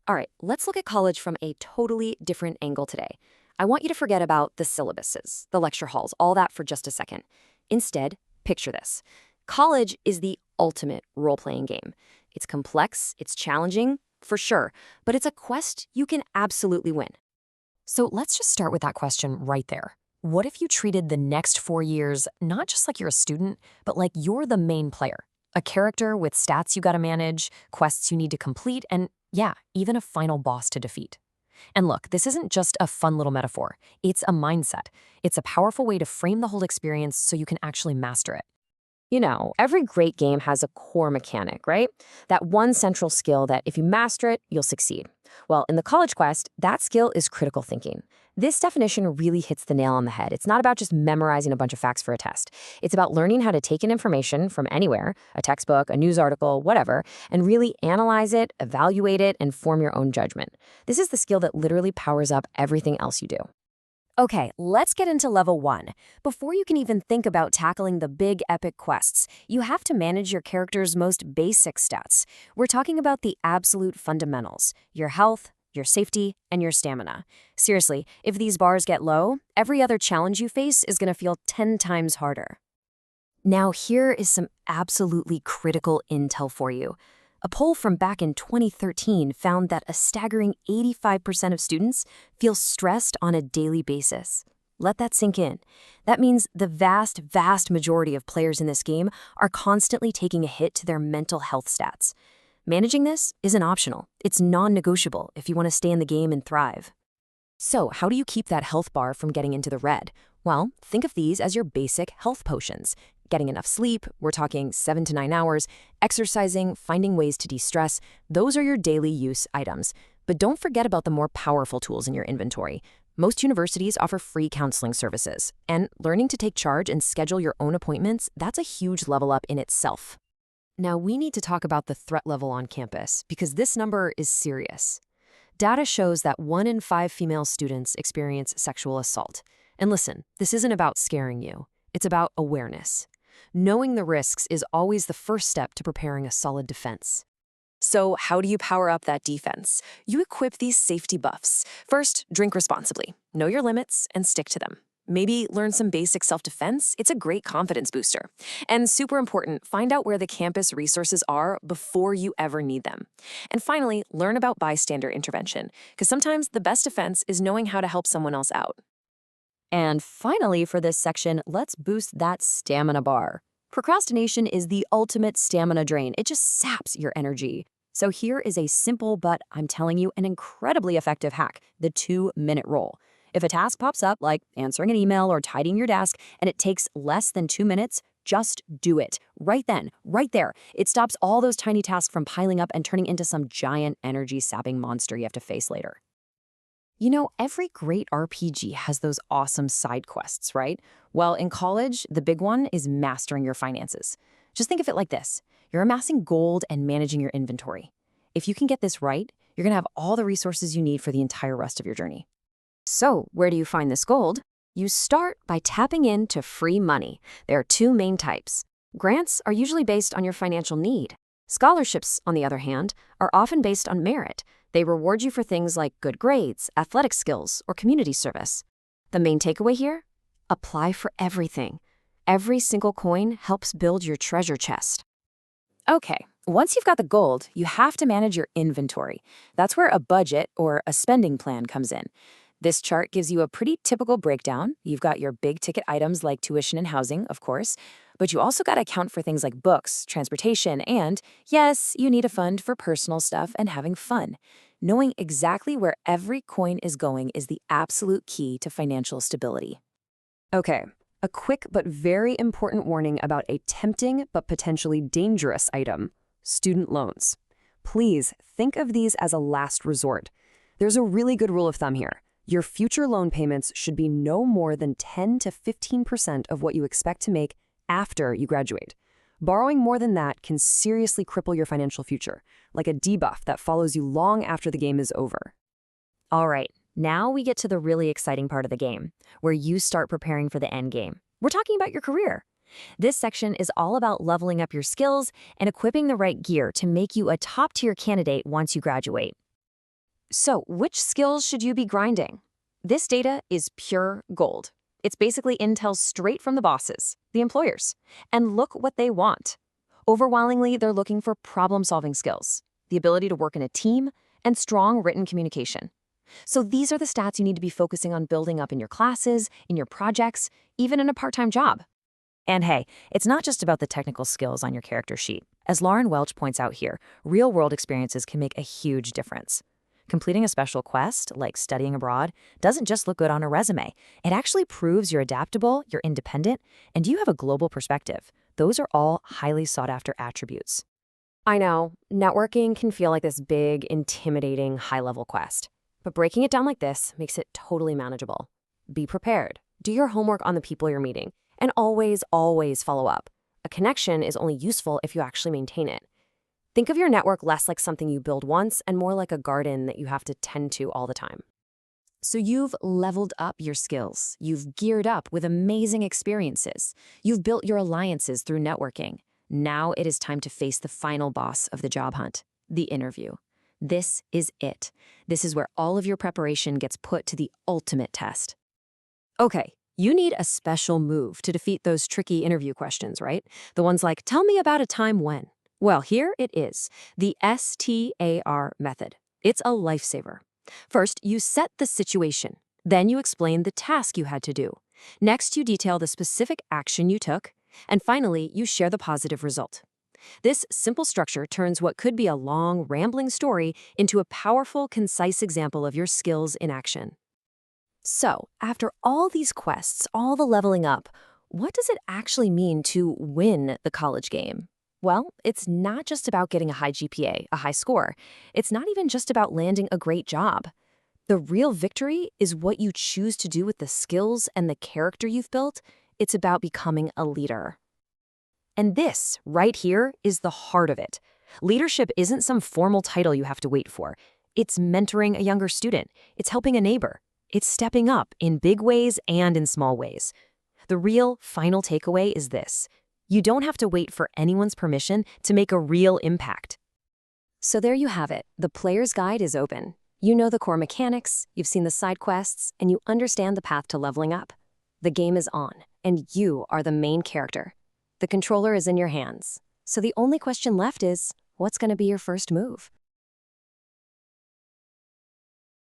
All right, let's look at college from a totally different angle today. I want you to forget about the syllabuses, the lecture halls, all that for just a second. Instead, picture this. College is the ultimate role-playing game. It's complex, it's challenging, for sure, but it's a quest you can absolutely win. So let's just start with that question right there. What if you treated the next 4 years not just like you're a student, but like you're the main player? A character with stats you gotta manage, quests you need to complete, and yeah, even a final boss to defeat. And look, this isn't just a fun little metaphor. It's a mindset. It's a powerful way to frame the whole experience so you can actually master it. You know, every great game has a core mechanic, right? That one central skill that if you master it, you'll succeed. Well, in the college quest, that skill is critical thinking. This definition really hits the nail on the head. It's not about just memorizing a bunch of facts for a test. It's about learning how to take in information from anywhere, a textbook, a news article, whatever, and really analyze it, evaluate it, and form your own judgment. This is the skill that literally powers up everything else you do. Okay, let's get into level 1. Before you can even think about tackling the big epic quests, you have to manage your character's most basic stats. We're talking about the absolute fundamentals: your health, your safety, and your stamina. Seriously, if these bars get low, every other challenge you face is going to feel 10 times harder. Now, here is some absolutely critical intel for you. A poll from back in 2013 found that a staggering 85% of students feel stressed on a daily basis. Let that sink in. That means the vast majority of players in this game are constantly taking a hit to their mental health stats. Managing this isn't optional. It's non-negotiable if you want to stay in the game and thrive. So, how do you keep that health bar from getting into the red? Well, think of these as your basic health potions. Getting enough sleep, we're talking 7 to 9 hours, exercising, finding ways to de-stress, those are your daily use items. But don't forget about the more powerful tools in your inventory. Most universities offer free counseling services, and learning to take charge and schedule your own appointments, that's a huge level up in itself. Now, we need to talk about the threat level on campus, because this number is serious. Data shows that 1 in 5 female students experience sexual assault. And listen, this isn't about scaring you. It's about awareness. Knowing the risks is always the first step to preparing a solid defense. So how do you power up that defense? You equip these safety buffs. First, drink responsibly. Know your limits and stick to them. Maybe learn some basic self-defense. It's a great confidence booster. And super important, find out where the campus resources are before you ever need them. And finally, learn about bystander intervention, because sometimes the best defense is knowing how to help someone else out. And finally, for this section, let's boost that stamina bar. Procrastination is the ultimate stamina drain. It just saps your energy. So here is a simple, but I'm telling you, an incredibly effective hack: the 2-minute rule. If a task pops up, like answering an email or tidying your desk, and it takes less than 2 minutes, just do it. Right then, right there. It stops all those tiny tasks from piling up and turning into some giant energy-sapping monster you have to face later. You know, every great RPG has those awesome side quests, right? Well, in college, the big one is mastering your finances. Just think of it like this. You're amassing gold and managing your inventory. If you can get this right, you're going to have all the resources you need for the entire rest of your journey. So, where do you find this gold? You start by tapping into free money. There are 2 main types. Grants are usually based on your financial need. Scholarships, on the other hand, are often based on merit. They reward you for things like good grades, athletic skills, or community service. The main takeaway here? Apply for everything. Every single coin helps build your treasure chest. Okay, once you've got the gold, you have to manage your inventory. That's where a budget or a spending plan comes in. This chart gives you a pretty typical breakdown. You've got your big ticket items like tuition and housing, of course, but you also got to account for things like books, transportation, and yes, you need a fund for personal stuff and having fun. Knowing exactly where every coin is going is the absolute key to financial stability. Okay, a quick but very important warning about a tempting but potentially dangerous item: student loans. Please think of these as a last resort. There's a really good rule of thumb here. Your future loan payments should be no more than 10 to 15% of what you expect to make after you graduate. Borrowing more than that can seriously cripple your financial future, like a debuff that follows you long after the game is over. All right, now we get to the really exciting part of the game, where you start preparing for the end game. We're talking about your career. This section is all about leveling up your skills and equipping the right gear to make you a top-tier candidate once you graduate. So, which skills should you be grinding? This data is pure gold. It's basically intel straight from the bosses, the employers. And look what they want. Overwhelmingly, they're looking for problem-solving skills, the ability to work in a team, and strong written communication. So these are the stats you need to be focusing on building up in your classes, in your projects, even in a part-time job. And hey, it's not just about the technical skills on your character sheet. As Lauren Welch points out here, real-world experiences can make a huge difference. Completing a special quest, like studying abroad, doesn't just look good on a resume. It actually proves you're adaptable, you're independent, and you have a global perspective. Those are all highly sought-after attributes. I know, networking can feel like this big, intimidating, high-level quest. But breaking it down like this makes it totally manageable. Be prepared. Do your homework on the people you're meeting. And always, always follow up. A connection is only useful if you actually maintain it. Think of your network less like something you build once and more like a garden that you have to tend to all the time. So you've leveled up your skills. You've geared up with amazing experiences. You've built your alliances through networking. Now it is time to face the final boss of the job hunt, the interview. This is it. This is where all of your preparation gets put to the ultimate test. Okay, you need a special move to defeat those tricky interview questions, right? The ones like, tell me about a time when. Well, here it is, the STAR method. It's a lifesaver. First, you set the situation. Then you explain the task you had to do. Next, you detail the specific action you took. And finally, you share the positive result. This simple structure turns what could be a long, rambling story into a powerful, concise example of your skills in action. So, after all these quests, all the leveling up, what does it actually mean to win the college game? Well, it's not just about getting a high GPA, a high score. It's not even just about landing a great job. The real victory is what you choose to do with the skills and the character you've built. It's about becoming a leader. And this, right here, is the heart of it. Leadership isn't some formal title you have to wait for. It's mentoring a younger student. It's helping a neighbor. It's stepping up in big ways and in small ways. The real final takeaway is this. You don't have to wait for anyone's permission to make a real impact. So there you have it. The player's guide is open. You know the core mechanics, you've seen the side quests, and you understand the path to leveling up. The game is on, and you are the main character. The controller is in your hands. So the only question left is, what's going to be your first move?